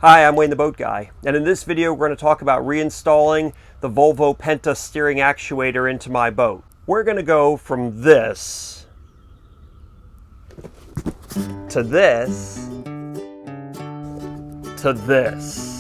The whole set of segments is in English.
Hi, I'm Wayne the Boat Guy, and in this video we're going to talk about reinstalling the Volvo Penta Steering actuator into my boat. We're going to go from this to this to this.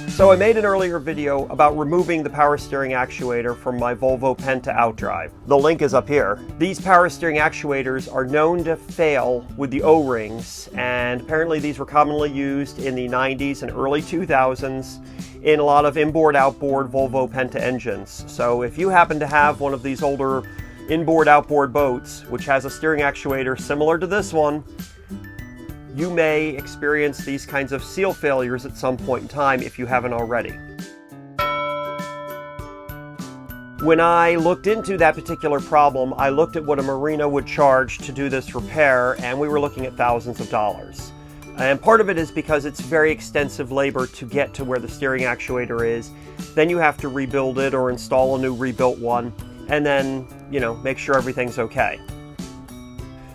So I made an earlier video about removing the power steering actuator from my Volvo Penta outdrive. The link is up here. These power steering actuators are known to fail with the O-rings, and apparently these were commonly used in the 90s and early 2000s in a lot of inboard outboard Volvo Penta engines. So if you happen to have one of these older inboard outboard boats which has a steering actuator similar to this one, you may experience these kinds of seal failures at some point in time if you haven't already. When I looked into that particular problem, I looked at what a marina would charge to do this repair, and we were looking at thousands of dollars. And part of it is because it's very extensive labor to get to where the steering actuator is. Then you have to rebuild it or install a new rebuilt one, and then, make sure everything's okay.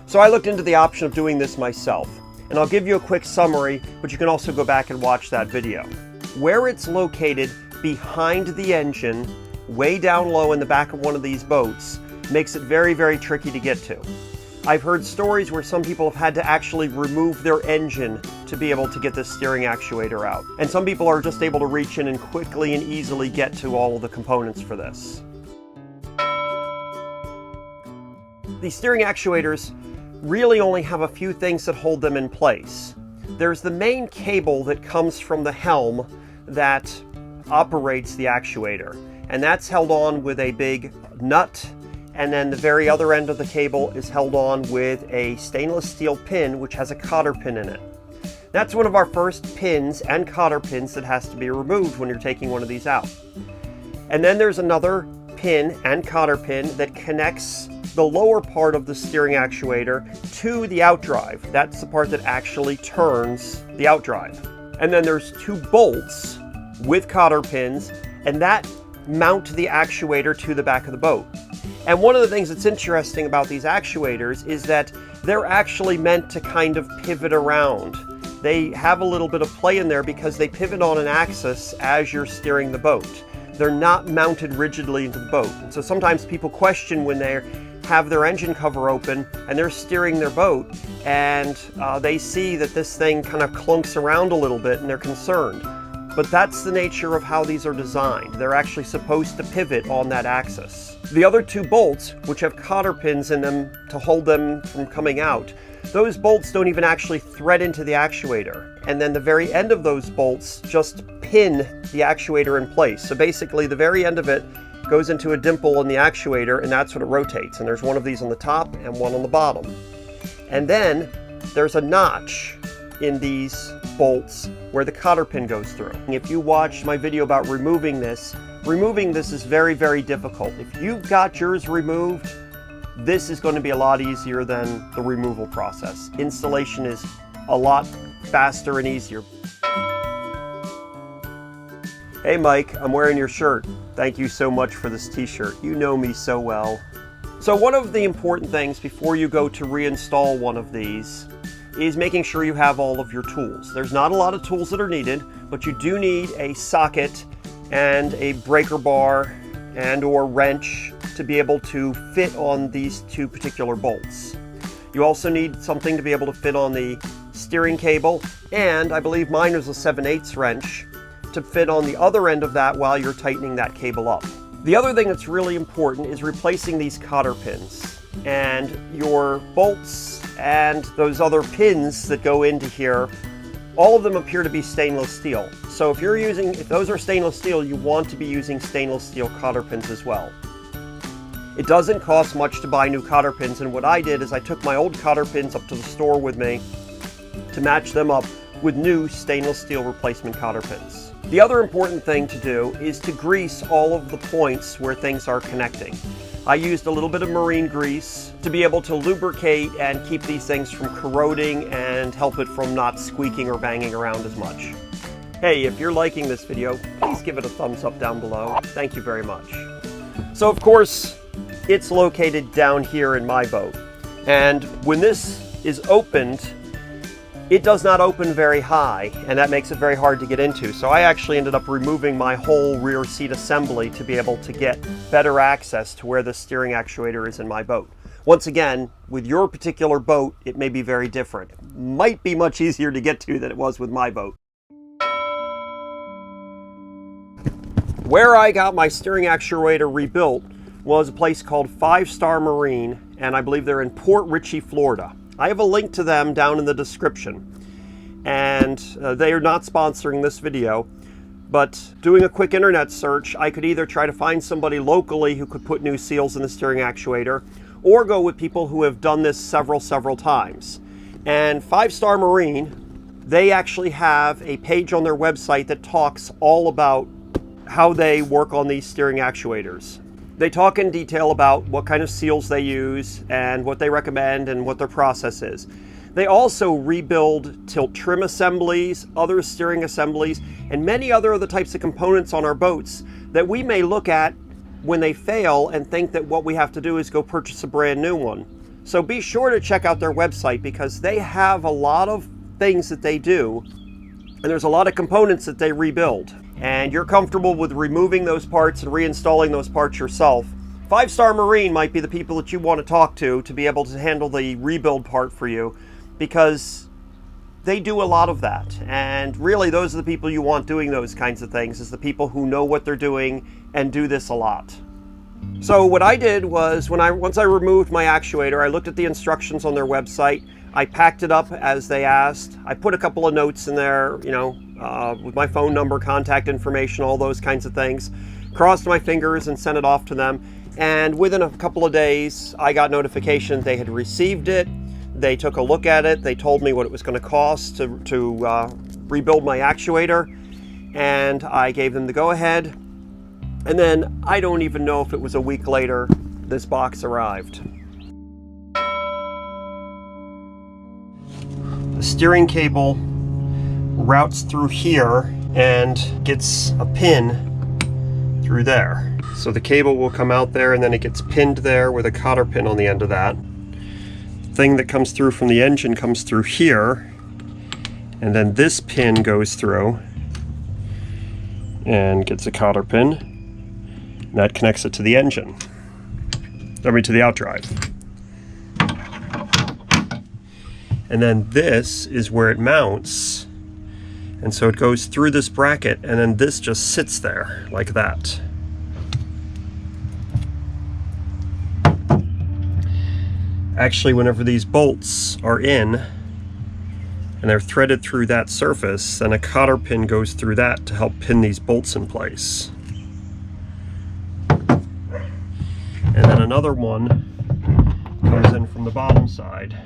So I looked into the option of doing this myself. And I'll give you a quick summary, but you can also go back and watch that video. Where it's located behind the engine, way down low in the back of one of these boats, makes it very, very tricky to get to. I've heard stories where some people have had to actually remove their engine to be able to get this steering actuator out. And some people are just able to reach in and quickly and easily get to all of the components for this. These steering actuators really only have a few things that hold them in place. There's the main cable that comes from the helm that operates the actuator, and that's held on with a big nut, and then the very other end of the cable is held on with a stainless steel pin which has a cotter pin in it. That's one of our first pins and cotter pins that has to be removed when you're taking one of these out. And then there's another pin and cotter pin that connects the lower part of the steering actuator to the outdrive. That's the part that actually turns the outdrive. And then there's two bolts with cotter pins, and that mount the actuator to the back of the boat. And one of the things that's interesting about these actuators is that they're actually meant to kind of pivot around. They have a little bit of play in there because they pivot on an axis as you're steering the boat. They're not mounted rigidly into the boat. And so sometimes people question when they have their engine cover open and they're steering their boat, and they see that this thing kind of clunks around a little bit and they're concerned. But that's the nature of how these are designed. They're actually supposed to pivot on that axis. The other two bolts, which have cotter pins in them to hold them from coming out, those bolts don't even actually thread into the actuator. And then the very end of those bolts just pin the actuator in place. So basically the very end of it goes into a dimple in the actuator, and that's what it rotates. And there's one of these on the top and one on the bottom. And then there's a notch in these bolts where the cotter pin goes through. If you watched my video about removing this is very, very difficult. If you've got yours removed, this is going to be a lot easier than the removal process. Installation is a lot faster and easier. Hey Mike, I'm wearing your shirt. Thank you so much for this t-shirt. You know me so well. So one of the important things before you go to reinstall one of these is making sure you have all of your tools. There's not a lot of tools that are needed, but you do need a socket and a breaker bar and or wrench to be able to fit on these two particular bolts. You also need something to be able to fit on the steering cable, and I believe mine was a 7/8 wrench to fit on the other end of that while you're tightening that cable up. The other thing that's really important is replacing these cotter pins. And your bolts and those other pins that go into here, all of them appear to be stainless steel. So if those are stainless steel, you want to be using stainless steel cotter pins as well. It doesn't cost much to buy new cotter pins, and what I did is I took my old cotter pins up to the store with me to match them up with new stainless steel replacement cotter pins. The other important thing to do is to grease all of the points where things are connecting. I used a little bit of marine grease to be able to lubricate and keep these things from corroding and help it from not squeaking or banging around as much. Hey, if you're liking this video, please give it a thumbs up down below. Thank you very much. So of course, it's located down here in my boat. And when this is opened, it does not open very high, and that makes it very hard to get into. So I actually ended up removing my whole rear seat assembly to be able to get better access to where the steering actuator is in my boat. Once again, with your particular boat, it may be very different. It might be much easier to get to than it was with my boat. Where I got my steering actuator rebuilt was a place called 5 Star Marine, and I believe they're in Port Ritchie, Florida. I have a link to them down in the description, and they are not sponsoring this video, but doing a quick internet search, I could either try to find somebody locally who could put new seals in the steering actuator, or go with people who have done this several times. And 5 Star Marine, they actually have a page on their website that talks all about how they work on these steering actuators. They talk in detail about what kind of seals they use and what they recommend and what their process is. They also rebuild tilt trim assemblies, other steering assemblies, and many other of the types of components on our boats that we may look at when they fail and think that what we have to do is go purchase a brand new one. So be sure to check out their website, because they have a lot of things that they do, and there's a lot of components that they rebuild. And you're comfortable with removing those parts and reinstalling those parts yourself, 5 Star Marine might be the people that you want to talk to be able to handle the rebuild part for you, because they do a lot of that. And really, those are the people you want doing those kinds of things, is the people who know what they're doing and do this a lot. So what I did was, once I removed my actuator, I looked at the instructions on their website. I packed it up as they asked. I put a couple of notes in there, with my phone number, contact information, all those kinds of things. Crossed my fingers and sent it off to them. And within a couple of days, I got notification they had received it. They took a look at it. They told me what it was going to cost to rebuild my actuator. And I gave them the go-ahead. And then I don't even know if it was a week later, this box arrived. The steering cable routes through here and gets a pin through there. So the cable will come out there, and then it gets pinned there with a cotter pin on the end of that. The thing that comes through from the engine comes through here, and then this pin goes through and gets a cotter pin, and that connects it to the engine. To the outdrive. And then this is where it mounts. And so it goes through this bracket, and then this just sits there like that. Actually, whenever these bolts are in and they're threaded through that surface, then a cotter pin goes through that to help pin these bolts in place. And then another one goes in from the bottom side.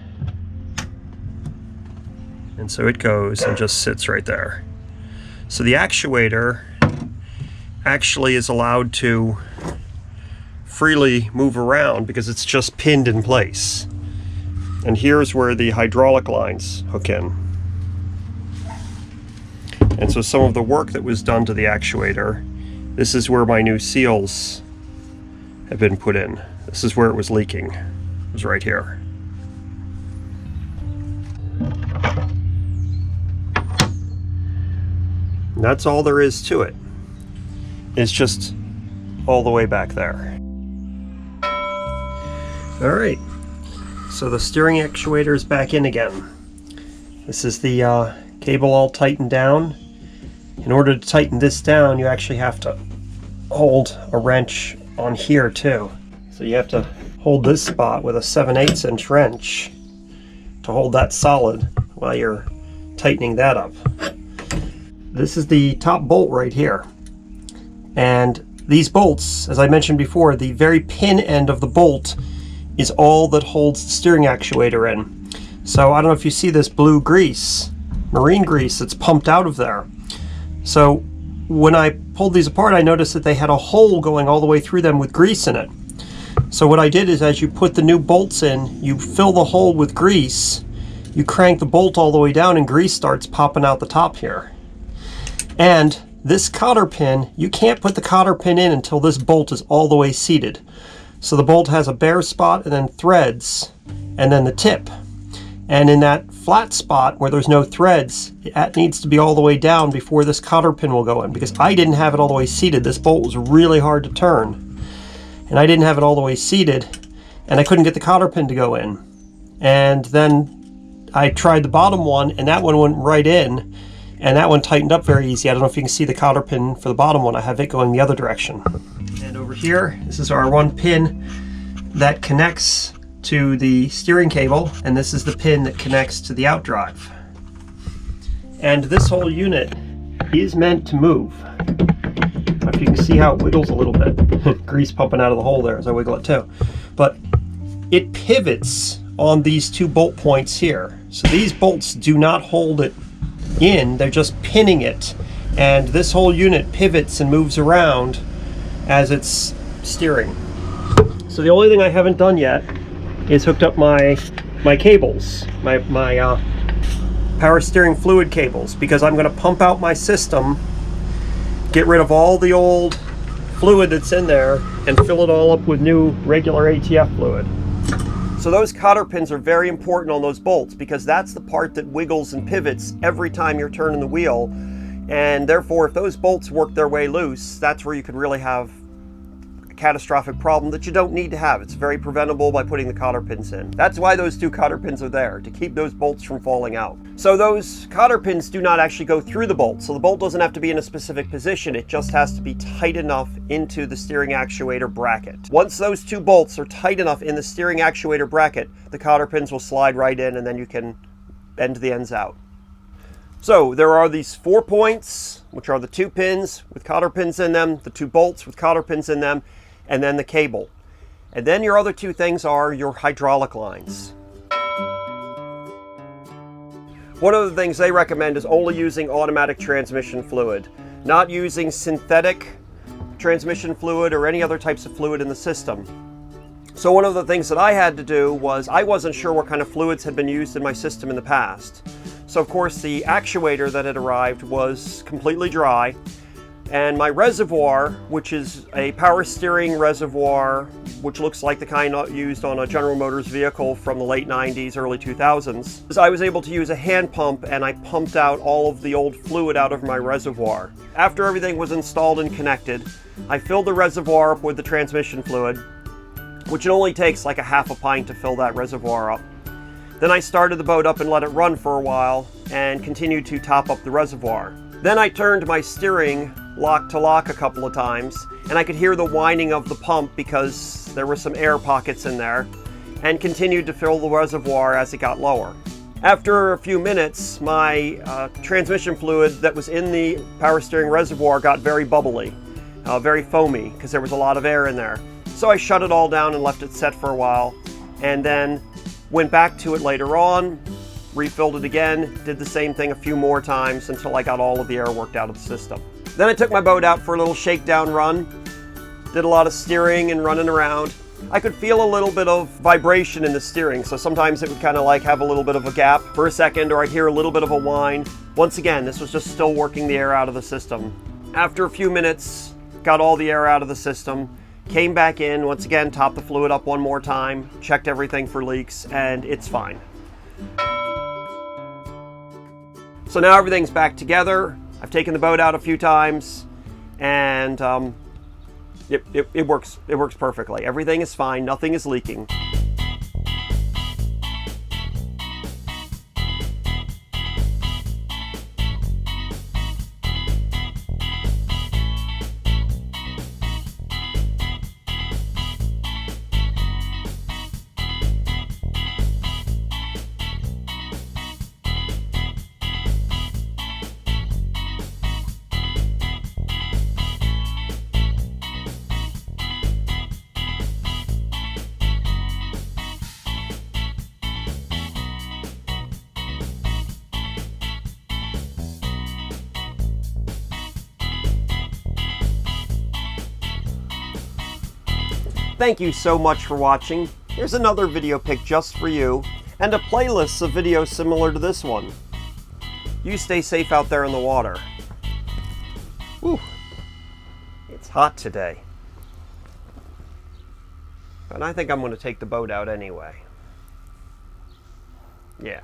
And so it goes and just sits right there. So the actuator actually is allowed to freely move around because it's just pinned in place. And here's where the hydraulic lines hook in. And so some of the work that was done to the actuator, this is where my new seals have been put in. This is where it was leaking. It was right here. And that's all there is to it. It's just all the way back there. All right, so the steering actuator is back in again. This is the cable all tightened down. In order to tighten this down, you actually have to hold a wrench on here too. So you have to hold this spot with a 7/8 inch wrench to hold that solid while you're tightening that up. This is the top bolt right here. And these bolts, as I mentioned before, the very pin end of the bolt is all that holds the steering actuator in. So I don't know if you see this blue grease, marine grease that's pumped out of there. So when I pulled these apart, I noticed that they had a hole going all the way through them with grease in it. So what I did is, as you put the new bolts in, you fill the hole with grease, you crank the bolt all the way down, and grease starts popping out the top here. And this cotter pin, you can't put the cotter pin in until this bolt is all the way seated. So the bolt has a bare spot and then threads and then the tip. And in that flat spot where there's no threads, it needs to be all the way down before this cotter pin will go in, because I didn't have it all the way seated. This bolt was really hard to turn. And I didn't have it all the way seated, and I couldn't get the cotter pin to go in. And then I tried the bottom one, and that one went right in, and that one tightened up very easy. I don't know if you can see the cotter pin for the bottom one. I have it going the other direction. And over here, this is our one pin that connects to the steering cable, and this is the pin that connects to the outdrive. And this whole unit is meant to move. If you can see how it wiggles a little bit. Grease pumping out of the hole there as I wiggle it too. But it pivots on these two bolt points here. So these bolts do not hold it in, they're just pinning it. And this whole unit pivots and moves around as it's steering. So the only thing I haven't done yet is hooked up my cables, my power steering fluid cables, because I'm going to pump out my system, get rid of all the old fluid that's in there, and fill it all up with new regular ATF fluid. So those cotter pins are very important on those bolts, because that's the part that wiggles and pivots every time you're turning the wheel. And therefore, if those bolts work their way loose, that's where you could really have catastrophic problem that you don't need to have. It's very preventable by putting the cotter pins in. That's why those two cotter pins are there, to keep those bolts from falling out. So those cotter pins do not actually go through the bolt, so the bolt doesn't have to be in a specific position. It just has to be tight enough into the steering actuator bracket. Once those two bolts are tight enough in the steering actuator bracket, the cotter pins will slide right in, and then you can bend the ends out. So there are these 4 points, which are the 2 pins with cotter pins in them, the 2 bolts with cotter pins in them, and then the cable. And then your other 2 things are your hydraulic lines. One of the things they recommend is only using automatic transmission fluid, not using synthetic transmission fluid or any other types of fluid in the system. So one of the things that I had to do was, I wasn't sure what kind of fluids had been used in my system in the past. So of course the actuator that had arrived was completely dry, and my reservoir, which is a power steering reservoir, which looks like the kind used on a General Motors vehicle from the late 90s, early 2000s, I was able to use a hand pump, and I pumped out all of the old fluid out of my reservoir. After everything was installed and connected, I filled the reservoir up with the transmission fluid, which it only takes like a half a pint to fill that reservoir up. Then I started the boat up and let it run for a while and continued to top up the reservoir. Then I turned my steering lock to lock a couple of times, and I could hear the whining of the pump because there were some air pockets in there, and continued to fill the reservoir as it got lower. After a few minutes, my transmission fluid that was in the power steering reservoir got very bubbly, very foamy, because there was a lot of air in there. So I shut it all down and left it set for a while, and then went back to it later on, refilled it again, did the same thing a few more times until I got all of the air worked out of the system. Then I took my boat out for a little shakedown run, did a lot of steering and running around. I could feel a little bit of vibration in the steering, so sometimes it would kind of like have a little bit of a gap for a second, or I'd hear a little bit of a whine. Once again, this was just still working the air out of the system. After a few minutes, got all the air out of the system, came back in, once again, topped the fluid up one more time, checked everything for leaks, and it's fine. So now everything's back together. I've taken the boat out a few times, and it works perfectly. Everything is fine, nothing is leaking. Thank you so much for watching. Here's another video pick just for you, and a playlist of videos similar to this one. You stay safe out there in the water. Whew. It's hot today. But I think I'm going to take the boat out anyway. Yeah.